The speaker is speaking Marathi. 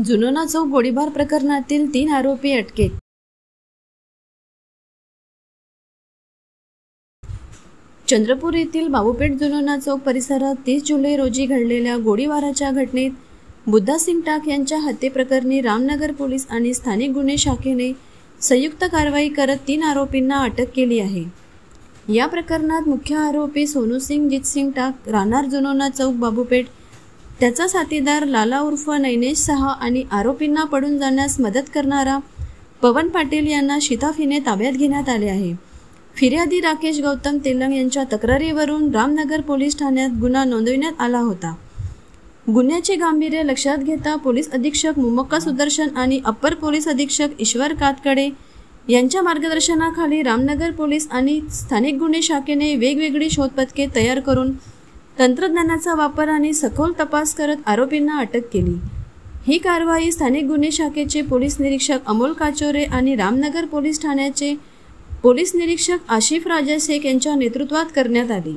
जुनोना चौक गोळीबार प्रकरणातील 3 आरोपी अटकेत. चंद्रपूर येथील बाबूपेठ जुनोना चौक परिसरात 30 जुलै रोजी घडलेल्या गोळीबाराच्या घटनेत बुद्धासिंग टाक यांच्या हत्येप्रकरणी रामनगर पोलीस आणि स्थानिक गुन्हे शाखेने संयुक्त कारवाई करत 3 आरोपींना अटक केली आहे. या प्रकरणात मुख्य आरोपी सोनूसिंग जितसिंग टाक राहणार जुनोना चौक बाबूपेठ, त्याचा साथीदार लाला उर्फ नैनेश सहा आणि आरोपींना पळून जाण्यास मदत करणारा पवन पाटील यांना शिताफीने ताब्यात घेण्यात आले आहे. फिर्यादी राकेश गौतम तेलंग यांच्या तक्रारीवरून रामनगर पोलीस ठाण्यात गुन्हा नोंदविण्यात आला होता. गुन्ह्याचे गांभीर्य लक्षात घेता पोलीस अधीक्षक मुमक्का सुदर्शन आणि अप्पर पोलीस अधीक्षक ईश्वर कातकडे यांच्या मार्गदर्शनाखाली रामनगर पोलीस आणि स्थानिक गुन्हे शाखेने वेगवेगळी शोधपथके तयार करून तंत्रज्ञानाचा वापर आणि सखोल तपास करत आरोपींना अटक केली. ही कारवाई स्थानिक गुन्हे शाखेचे पोलीस निरीक्षक अमोल काचोरे आणि रामनगर पोलीस ठाण्याचे पोलीस निरीक्षक आशिफ राजा शेख यांच्या नेतृत्वात करण्यात आली.